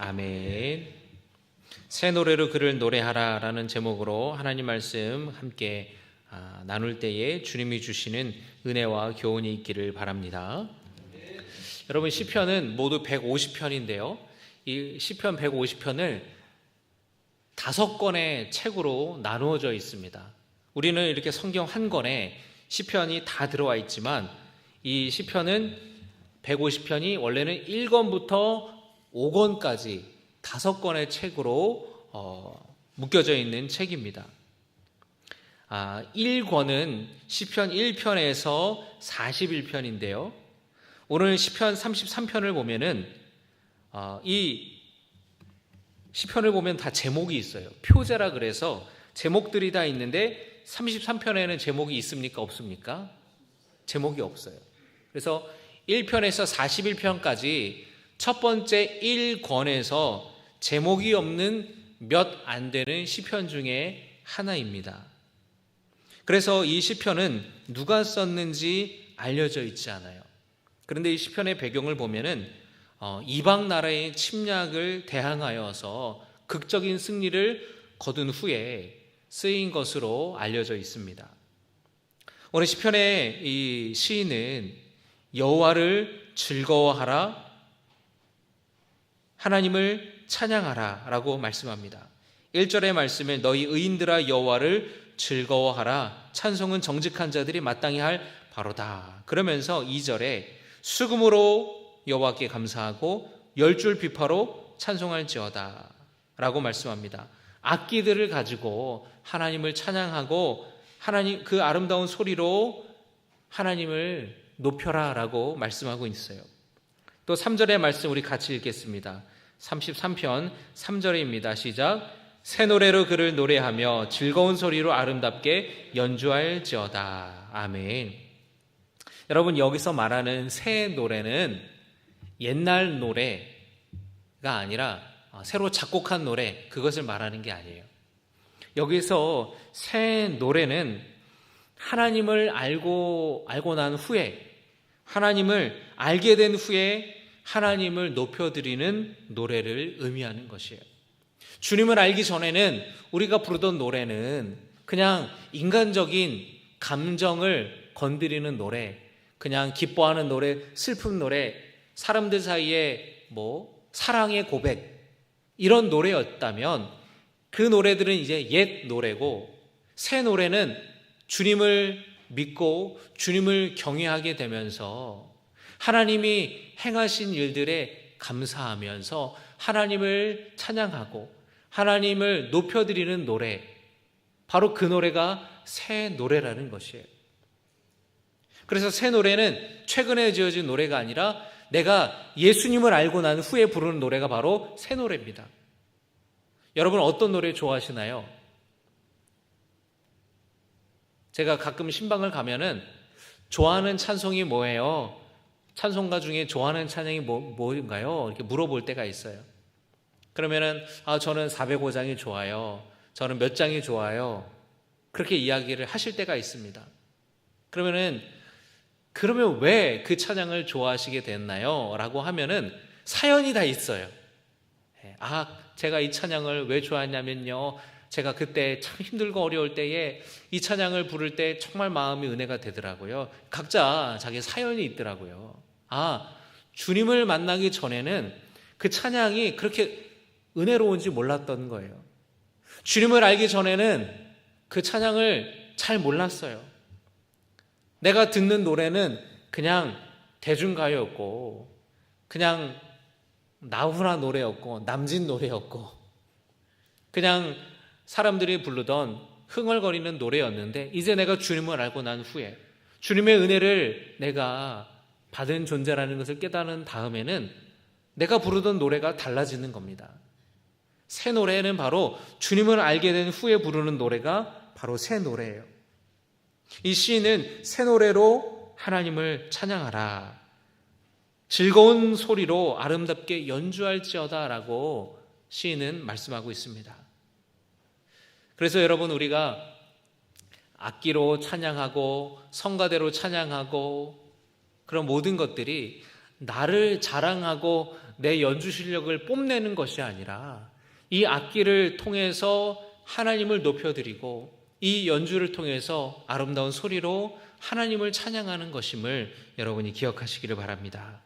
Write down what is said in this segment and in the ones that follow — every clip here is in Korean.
아멘. 새 노래로 그를 노래하라 라는 제목으로 하나님 말씀 함께 나눌 때에 주님이 주시는 은혜와 교훈이 있기를 바랍니다. 여러분, 시편은 모두 150편인데요 이 시편 150편을 5권의 책으로 나누어져 있습니다. 우리는 이렇게 성경 한 권에 시편이 다 들어와 있지만 이 시편은 150편이 원래는 1권부터 5권까지 5권의 책으로 묶여져 있는 책입니다. 1권은 시편 1편에서 41편인데요 오늘 시편 33편을 보면은 이 시편을 보면 다 제목이 있어요. 표제라 그래서 제목들이 다 있는데 33편에는 제목이 있습니까? 없습니까? 제목이 없어요. 그래서 1편에서 41편까지 첫 번째 1권에서 제목이 없는 몇 안 되는 시편 중에 하나입니다. 그래서 이 시편은 누가 썼는지 알려져 있지 않아요. 그런데 이 시편의 배경을 보면은 이방 나라의 침략을 대항하여서 극적인 승리를 거둔 후에 쓰인 것으로 알려져 있습니다. 오늘 시편의 이 시인은 여호와를 즐거워하라, 하나님을 찬양하라 라고 말씀합니다. 1절의 말씀에 너희 의인들아 여호와를 즐거워하라, 찬송은 정직한 자들이 마땅히 할 바로다. 그러면서 2절에 수금으로 여호와께 감사하고 10줄 비파로 찬송할지어다 라고 말씀합니다. 악기들을 가지고 하나님을 찬양하고 하나님 그 아름다운 소리로 하나님을 높여라 라고 말씀하고 있어요. 또 3절의 말씀 우리 같이 읽겠습니다. 33편 3절입니다. 시작. 새 노래로 그를 노래하며 즐거운 소리로 아름답게 연주할지어다. 아멘. 여러분, 여기서 말하는 새 노래는 옛날 노래가 아니라 새로 작곡한 노래, 그것을 말하는 게 아니에요. 여기서 새 노래는 하나님을 알고 난 후에, 하나님을 알게 된 후에 하나님을 높여드리는 노래를 의미하는 것이에요. 주님을 알기 전에는 우리가 부르던 노래는 그냥 인간적인 감정을 건드리는 노래, 그냥 기뻐하는 노래, 슬픈 노래, 사람들 사이에 사랑의 고백, 이런 노래였다면 그 노래들은 이제 옛 노래고, 새 노래는 주님을 믿고 주님을 경외하게 되면서 하나님이 행하신 일들에 감사하면서 하나님을 찬양하고 하나님을 높여드리는 노래, 바로 그 노래가 새 노래라는 것이에요. 그래서 새 노래는 최근에 지어진 노래가 아니라 내가 예수님을 알고 난 후에 부르는 노래가 바로 새 노래입니다. 여러분, 어떤 노래 좋아하시나요? 제가 가끔 신방을 가면은 좋아하는 찬송이 뭐예요? 찬송가 중에 좋아하는 찬양이 뭐인가요? 이렇게 물어볼 때가 있어요. 그러면은 저는 405장이 좋아요. 저는 몇 장이 좋아요. 그렇게 이야기를 하실 때가 있습니다. 그러면 왜 그 찬양을 좋아하시게 됐나요? 라고 하면은 사연이 다 있어요. 제가 이 찬양을 왜 좋아했냐면요, 제가 그때 참 힘들고 어려울 때에 이 찬양을 부를 때 정말 마음이 은혜가 되더라고요. 각자 자기 사연이 있더라고요. 주님을 만나기 전에는 그 찬양이 그렇게 은혜로운지 몰랐던 거예요. 주님을 알기 전에는 그 찬양을 잘 몰랐어요. 내가 듣는 노래는 그냥 대중가요였고, 그냥 나훈아 노래였고, 남진 노래였고, 그냥 사람들이 부르던 흥얼거리는 노래였는데, 이제 내가 주님을 알고 난 후에 주님의 은혜를 내가 받은 존재라는 것을 깨달은 다음에는 내가 부르던 노래가 달라지는 겁니다. 새 노래는 바로 주님을 알게 된 후에 부르는 노래가 바로 새 노래예요. 이 시인은 새 노래로 하나님을 찬양하라, 즐거운 소리로 아름답게 연주할지어다 라고 시인은 말씀하고 있습니다. 그래서 여러분, 우리가 악기로 찬양하고 성가대로 찬양하고 그런 모든 것들이 나를 자랑하고 내 연주 실력을 뽐내는 것이 아니라 이 악기를 통해서 하나님을 높여드리고 이 연주를 통해서 아름다운 소리로 하나님을 찬양하는 것임을 여러분이 기억하시기를 바랍니다.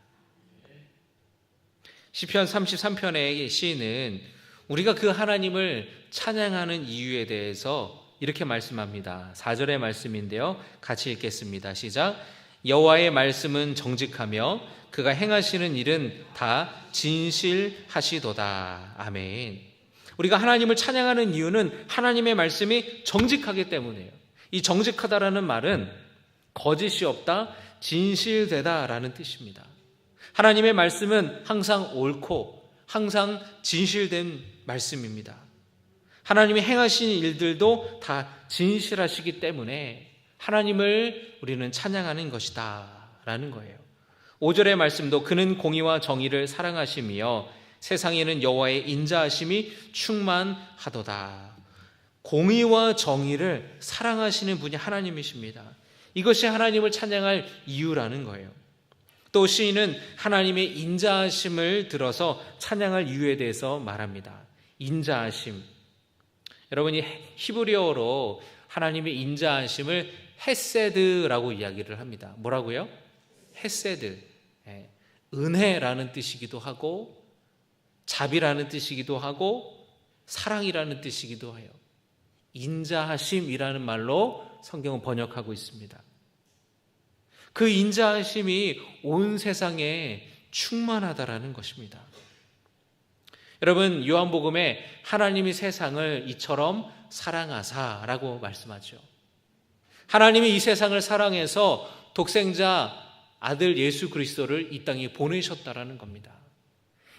시편 33편의 시인은 우리가 그 하나님을 찬양하는 이유에 대해서 이렇게 말씀합니다. 4절의 말씀인데요, 같이 읽겠습니다. 시작. 여호와의 말씀은 정직하며 그가 행하시는 일은 다 진실하시도다. 아멘. 우리가 하나님을 찬양하는 이유는 하나님의 말씀이 정직하기 때문이에요. 이 정직하다라는 말은 거짓이 없다, 진실되다라는 뜻입니다. 하나님의 말씀은 항상 옳고 항상 진실된 말씀입니다. 하나님이 행하신 일들도 다 진실하시기 때문에 하나님을 우리는 찬양하는 것이다 라는 거예요. 5절의 말씀도 그는 공의와 정의를 사랑하시며 세상에는 여호와의 인자하심이 충만하도다. 공의와 정의를 사랑하시는 분이 하나님이십니다. 이것이 하나님을 찬양할 이유라는 거예요. 또 시인은 하나님의 인자하심을 들어서 찬양할 이유에 대해서 말합니다. 인자하심. 여러분이 히브리어로 하나님의 인자하심을 헤세드라고 이야기를 합니다. 뭐라고요? 헤세드. 은혜라는 뜻이기도 하고 자비라는 뜻이기도 하고 사랑이라는 뜻이기도 해요. 인자하심이라는 말로 성경은 번역하고 있습니다. 그 인자하심이 온 세상에 충만하다라는 것입니다. 여러분, 요한복음에 하나님이 세상을 이처럼 사랑하사라고 말씀하죠. 하나님이 이 세상을 사랑해서 독생자 아들 예수 그리스도를 이 땅에 보내셨다라는 겁니다.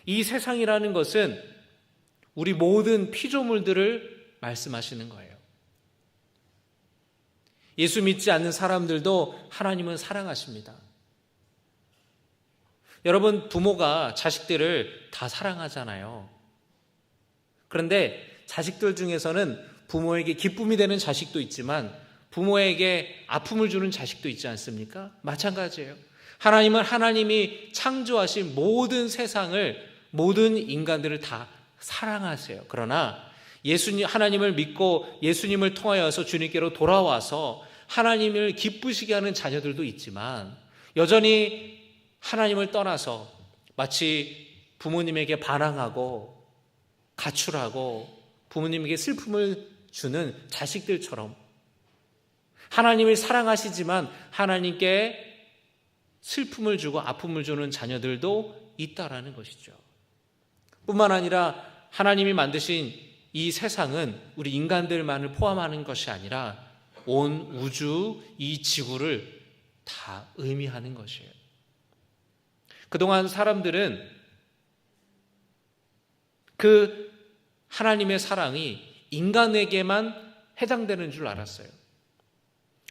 이 세상이라는 것은 우리 모든 피조물들을 말씀하시는 거예요. 예수 믿지 않는 사람들도 하나님은 사랑하십니다. 여러분, 부모가 자식들을 다 사랑하잖아요. 그런데 자식들 중에서는 부모에게 기쁨이 되는 자식도 있지만 부모에게 아픔을 주는 자식도 있지 않습니까? 마찬가지예요. 하나님은 하나님이 창조하신 모든 세상을, 모든 인간들을 다 사랑하세요. 그러나 하나님을 믿고 예수님을 통하여서 주님께로 돌아와서 하나님을 기쁘시게 하는 자녀들도 있지만 여전히 하나님을 떠나서 마치 부모님에게 반항하고 가출하고 부모님에게 슬픔을 주는 자식들처럼 하나님을 사랑하시지만 하나님께 슬픔을 주고 아픔을 주는 자녀들도 있다라는 것이죠. 뿐만 아니라 하나님이 만드신 이 세상은 우리 인간들만을 포함하는 것이 아니라 온 우주, 이 지구를 다 의미하는 것이에요. 그동안 사람들은 그 하나님의 사랑이 인간에게만 해당되는 줄 알았어요.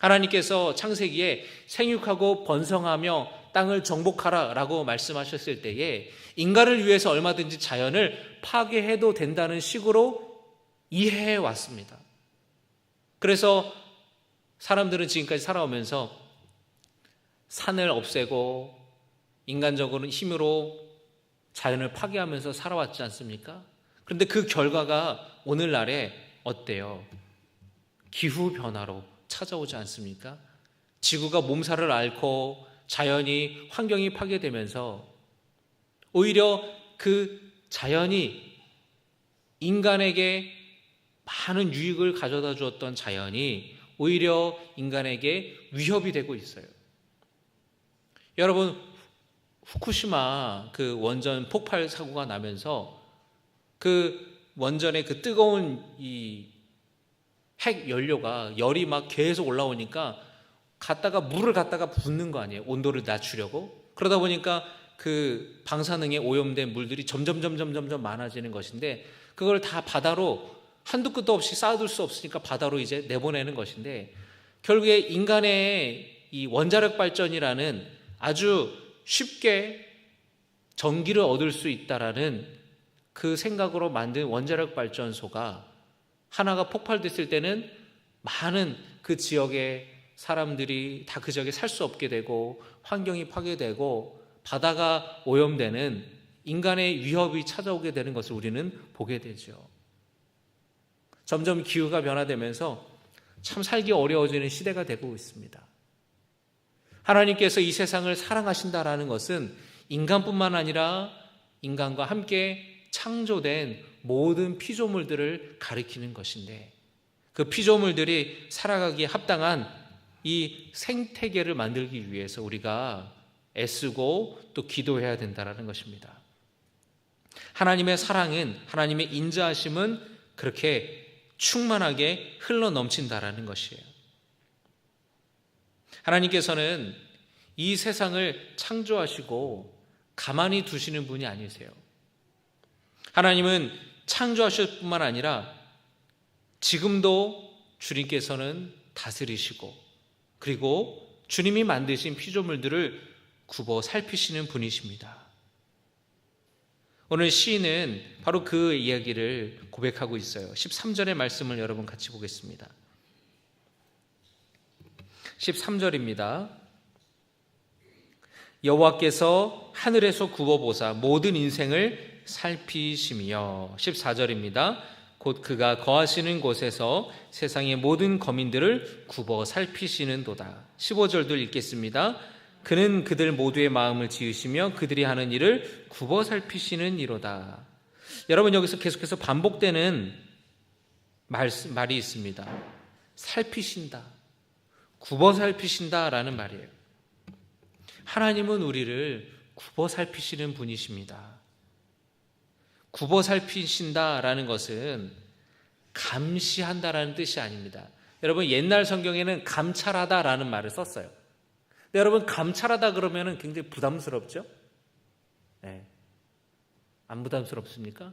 하나님께서 창세기에 생육하고 번성하며 땅을 정복하라 라고 말씀하셨을 때에 인간을 위해서 얼마든지 자연을 파괴해도 된다는 식으로 이해해 왔습니다. 그래서 사람들은 지금까지 살아오면서 산을 없애고 인간적으로 힘으로 자연을 파괴하면서 살아왔지 않습니까? 그런데 그 결과가 오늘날에 어때요? 기후변화로 찾아오지 않습니까? 지구가 몸살을 앓고 자연이, 환경이 파괴되면서 오히려 그 자연이 인간에게 많은 유익을 가져다 주었던 자연이 오히려 인간에게 위협이 되고 있어요. 여러분, 후쿠시마 그 원전 폭발 사고가 나면서 그 원전의 그 뜨거운 이 핵 연료가 열이 막 계속 올라오니까 물을 갖다가 붓는 거 아니에요? 온도를 낮추려고. 그러다 보니까 그 방사능에 오염된 물들이 점점 많아지는 것인데 그걸 다 바다로 한두 끝도 없이 쌓아둘 수 없으니까 바다로 이제 내보내는 것인데 결국에 인간의 이 원자력 발전이라는 아주 쉽게 전기를 얻을 수 있다라는 그 생각으로 만든 원자력 발전소가 하나가 폭발됐을 때는 많은 그 지역의 사람들이 다 그 지역에 살 수 없게 되고 환경이 파괴되고 바다가 오염되는 인간의 위협이 찾아오게 되는 것을 우리는 보게 되죠. 점점 기후가 변화되면서 참 살기 어려워지는 시대가 되고 있습니다. 하나님께서 이 세상을 사랑하신다라는 것은 인간뿐만 아니라 인간과 함께 창조된 모든 피조물들을 가리키는 것인데, 그 피조물들이 살아가기에 합당한 이 생태계를 만들기 위해서 우리가 애쓰고 또 기도해야 된다는 것입니다. 하나님의 사랑은, 하나님의 인자하심은 그렇게 충만하게 흘러넘친다라는 것이에요. 하나님께서는 이 세상을 창조하시고 가만히 두시는 분이 아니세요. 하나님은 창조하실 뿐만 아니라 지금도 주님께서는 다스리시고, 그리고 주님이 만드신 피조물들을 굽어 살피시는 분이십니다. 오늘 시인은 바로 그 이야기를 고백하고 있어요. 13절의 말씀을 여러분 같이 보겠습니다. 13절입니다. 여호와께서 하늘에서 굽어보사 모든 인생을 살피시며, 14절입니다. 곧 그가 거하시는 곳에서 세상의 모든 거민들을 굽어 살피시는도다. 15절도 읽겠습니다. 그는 그들 모두의 마음을 지으시며 그들이 하는 일을 굽어 살피시는 이로다. 여러분, 여기서 계속해서 반복되는 말이 있습니다. 살피신다, 굽어 살피신다라는 말이에요. 하나님은 우리를 굽어 살피시는 분이십니다. 굽어 살피신다라는 것은 감시한다라는 뜻이 아닙니다. 여러분, 옛날 성경에는 감찰하다라는 말을 썼어요. 근데 여러분, 감찰하다 그러면 굉장히 부담스럽죠? 네. 안 부담스럽습니까?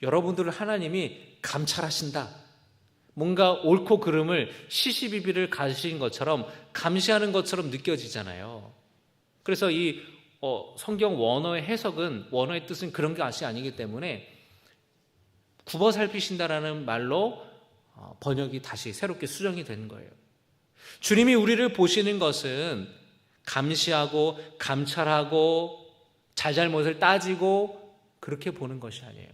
여러분들을 하나님이 감찰하신다, 뭔가 옳고 그름을 시시비비를 가르치는 것처럼, 감시하는 것처럼 느껴지잖아요. 그래서 이 성경 원어의 해석은, 원어의 뜻은 그런 것이 아니기 때문에 굽어 살피신다라는 말로 번역이 다시 새롭게 수정이 된 거예요. 주님이 우리를 보시는 것은 감시하고 감찰하고 잘잘못을 따지고 그렇게 보는 것이 아니에요.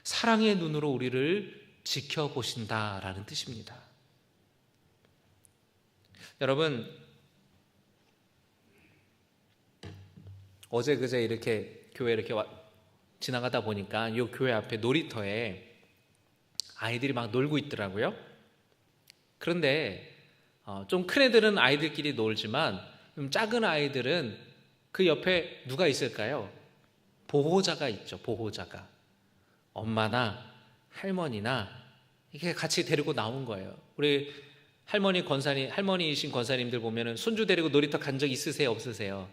사랑의 눈으로 우리를 지켜보신다라는 뜻입니다. 여러분, 어제 그제 이렇게 교회 이렇게 지나가다 보니까 이 교회 앞에 놀이터에 아이들이 막 놀고 있더라고요. 그런데 좀 큰 애들은 아이들끼리 놀지만 좀 작은 아이들은 그 옆에 누가 있을까요? 보호자가 있죠. 보호자가 엄마나 할머니나 이렇게 같이 데리고 나온 거예요. 우리 할머니이신 권사님들 보면은 손주 데리고 놀이터 간 적 있으세요? 없으세요?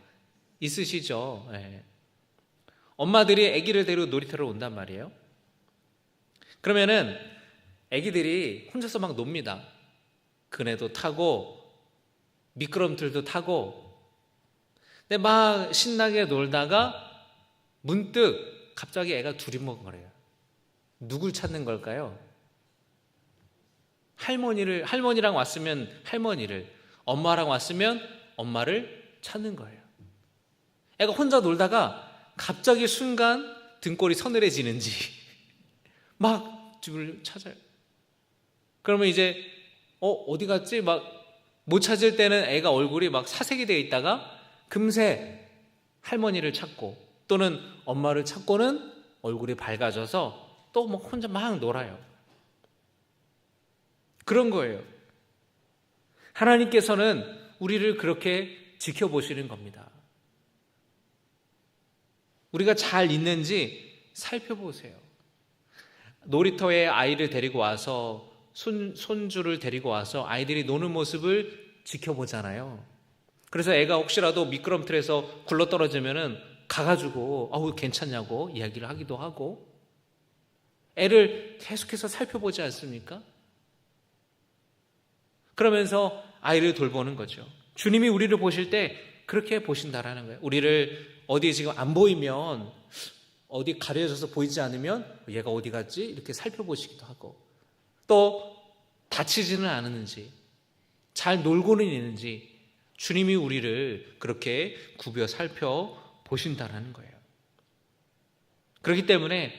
있으시죠? 네. 엄마들이 아기를 데리고 놀이터로 온단 말이에요. 그러면은 아기들이 혼자서 막 놉니다. 그네도 타고 미끄럼틀도 타고. 근데 막 신나게 놀다가 문득 갑자기 애가 두리번거려요. 누굴 찾는 걸까요? 할머니랑 왔으면 할머니를, 엄마랑 왔으면 엄마를 찾는 거예요. 애가 혼자 놀다가 갑자기 순간 등골이 서늘해지는지 막 집을 찾아요. 그러면 이제 어디 갔지? 막 못 찾을 때는 애가 얼굴이 막 사색이 되어 있다가 금세 할머니를 찾고 또는 엄마를 찾고는 얼굴이 밝아져서 또 막 혼자 막 놀아요. 그런 거예요. 하나님께서는 우리를 그렇게 지켜보시는 겁니다. 우리가 잘 있는지 살펴보세요. 놀이터에 아이를 데리고 와서 손주를 데리고 와서 아이들이 노는 모습을 지켜보잖아요. 그래서 애가 혹시라도 미끄럼틀에서 굴러떨어지면은 가가지고 괜찮냐고 이야기를 하기도 하고, 애를 계속해서 살펴보지 않습니까? 그러면서 아이를 돌보는 거죠. 주님이 우리를 보실 때 그렇게 보신다라는 거예요. 우리를 어디 지금 안 보이면, 어디 가려져서 보이지 않으면 얘가 어디 갔지? 이렇게 살펴보시기도 하고, 또 다치지는 않았는지, 잘 놀고는 있는지 주님이 우리를 그렇게 굽여 살펴보신다라는 거예요. 그렇기 때문에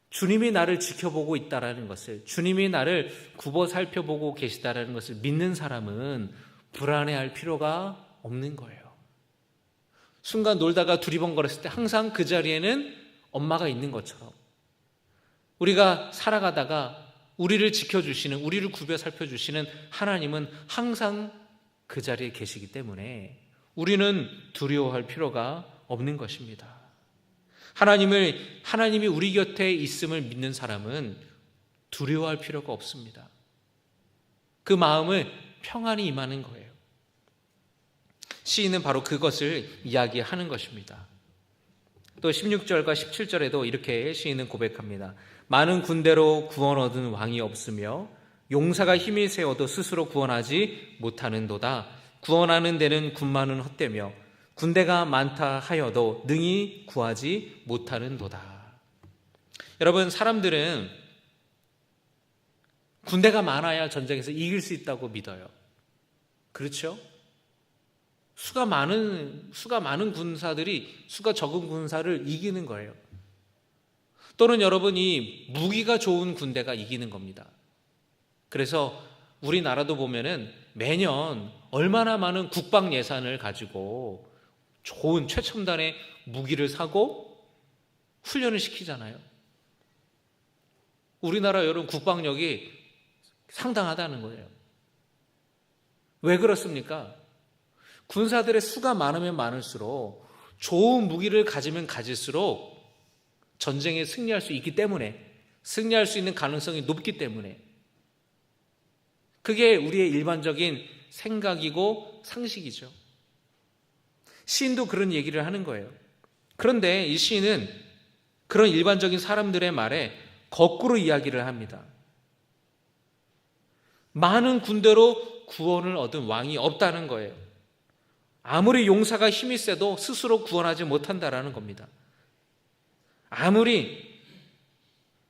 주님이 나를 지켜보고 있다라는 것을, 주님이 나를 굽어 살펴보고 계시다라는 것을 믿는 사람은 불안해할 필요가 없는 거예요. 순간 놀다가 두리번거렸을 때 항상 그 자리에는 엄마가 있는 것처럼, 우리가 살아가다가 우리를 지켜주시는, 우리를 굽여 살펴주시는 하나님은 항상 그 자리에 계시기 때문에 우리는 두려워할 필요가 없는 것입니다. 하나님이 우리 곁에 있음을 믿는 사람은 두려워할 필요가 없습니다. 그 마음을 평안히 임하는 거예요. 시인은 바로 그것을 이야기하는 것입니다. 또 16절과 17절에도 이렇게 시인은 고백합니다. 많은 군대로 구원 얻은 왕이 없으며 용사가 힘이 세어도 스스로 구원하지 못하는도다. 구원하는 데는 군마는 헛되며 군대가 많다 하여도 능히 구하지 못하는도다. 여러분, 사람들은 군대가 많아야 전쟁에서 이길 수 있다고 믿어요. 그렇죠? 수가 많은 군사들이 수가 적은 군사를 이기는 거예요. 또는 여러분이 무기가 좋은 군대가 이기는 겁니다. 그래서 우리나라도 보면은 매년 얼마나 많은 국방 예산을 가지고 좋은 최첨단의 무기를 사고 훈련을 시키잖아요. 우리나라 여러분 국방력이 상당하다는 거예요. 왜 그렇습니까? 군사들의 수가 많으면 많을수록, 좋은 무기를 가지면 가질수록 전쟁에 승리할 수 있기 때문에, 승리할 수 있는 가능성이 높기 때문에, 그게 우리의 일반적인 생각이고 상식이죠. 시인도 그런 얘기를 하는 거예요. 그런데 이 시인은 그런 일반적인 사람들의 말에 거꾸로 이야기를 합니다. 많은 군대로 구원을 얻은 왕이 없다는 거예요. 아무리 용사가 힘이 세도 스스로 구원하지 못한다라는 겁니다. 아무리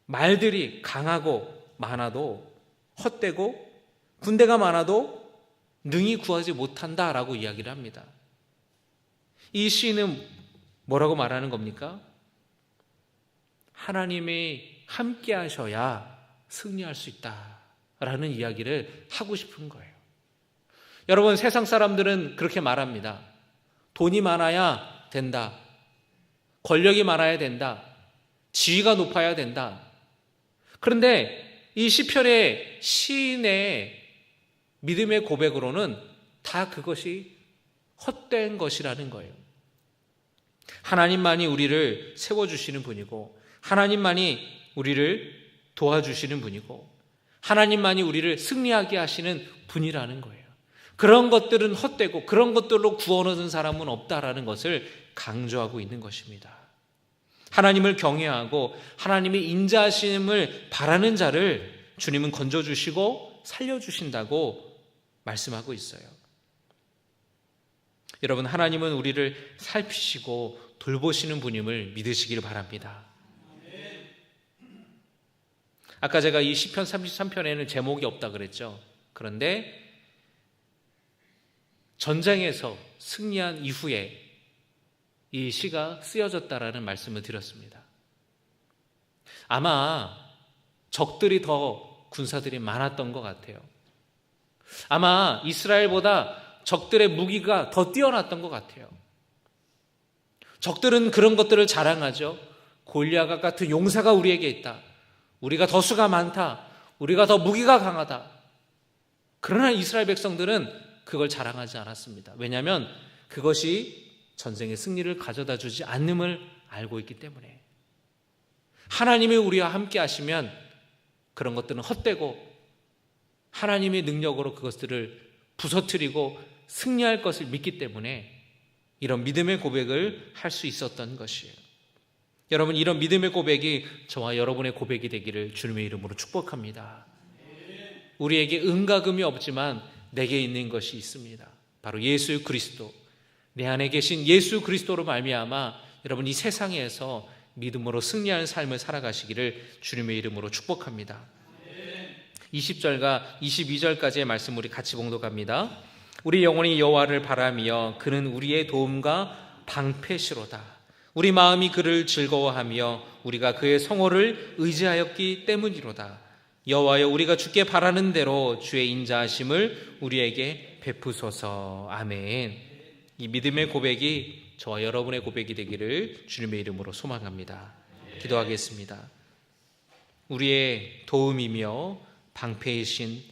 말들이 강하고 많아도, 헛되고 군대가 많아도 능히 구하지 못한다라고 이야기를 합니다. 이 시인은 뭐라고 말하는 겁니까? 하나님이 함께 하셔야 승리할 수 있다라는 이야기를 하고 싶은 거예요. 여러분, 세상 사람들은 그렇게 말합니다. 돈이 많아야 된다. 권력이 많아야 된다. 지위가 높아야 된다. 그런데 이 시편의 시인의 믿음의 고백으로는 다 그것이 헛된 것이라는 거예요. 하나님만이 우리를 세워주시는 분이고, 하나님만이 우리를 도와주시는 분이고, 하나님만이 우리를 승리하게 하시는 분이라는 거예요. 그런 것들은 헛되고 그런 것들로 구원 얻은 사람은 없다라는 것을 강조하고 있는 것입니다. 하나님을 경외하고 하나님의 인자하심을 바라는 자를 주님은 건져주시고 살려주신다고 말씀하고 있어요. 여러분, 하나님은 우리를 살피시고 돌보시는 분임을 믿으시기를 바랍니다. 아까 제가 이 시편 33편에는 제목이 없다 그랬죠. 그런데 전쟁에서 승리한 이후에 이 시가 쓰여졌다라는 말씀을 드렸습니다. 아마 적들이 더 군사들이 많았던 것 같아요. 아마 이스라엘보다 적들의 무기가 더 뛰어났던 것 같아요. 적들은 그런 것들을 자랑하죠. 골리앗 같은 용사가 우리에게 있다. 우리가 더 수가 많다. 우리가 더 무기가 강하다. 그러나 이스라엘 백성들은 그걸 자랑하지 않았습니다. 왜냐하면 그것이 전쟁의 승리를 가져다 주지 않음을 알고 있기 때문에. 하나님이 우리와 함께 하시면 그런 것들은 헛되고 하나님의 능력으로 그것들을 부서뜨리고 승리할 것을 믿기 때문에 이런 믿음의 고백을 할 수 있었던 것이에요. 여러분, 이런 믿음의 고백이 저와 여러분의 고백이 되기를 주님의 이름으로 축복합니다. 우리에게 은과 금이 없지만 내게 있는 것이 있습니다. 바로 예수 그리스도, 내 안에 계신 예수 그리스도로 말미암아 여러분 이 세상에서 믿음으로 승리하는 삶을 살아가시기를 주님의 이름으로 축복합니다. 20절과 22절까지의 말씀 우리 같이 봉독합니다. 우리 영혼이 여호와를 바라며 그는 우리의 도움과 방패시로다. 우리 마음이 그를 즐거워하며 우리가 그의 성호를 의지하였기 때문이로다. 여호와여, 우리가 주께 바라는 대로 주의 인자하심을 우리에게 베푸소서. 아멘. 이 믿음의 고백이 저와 여러분의 고백이 되기를 주님의 이름으로 소망합니다. 기도하겠습니다. 우리의 도움이며 방패이신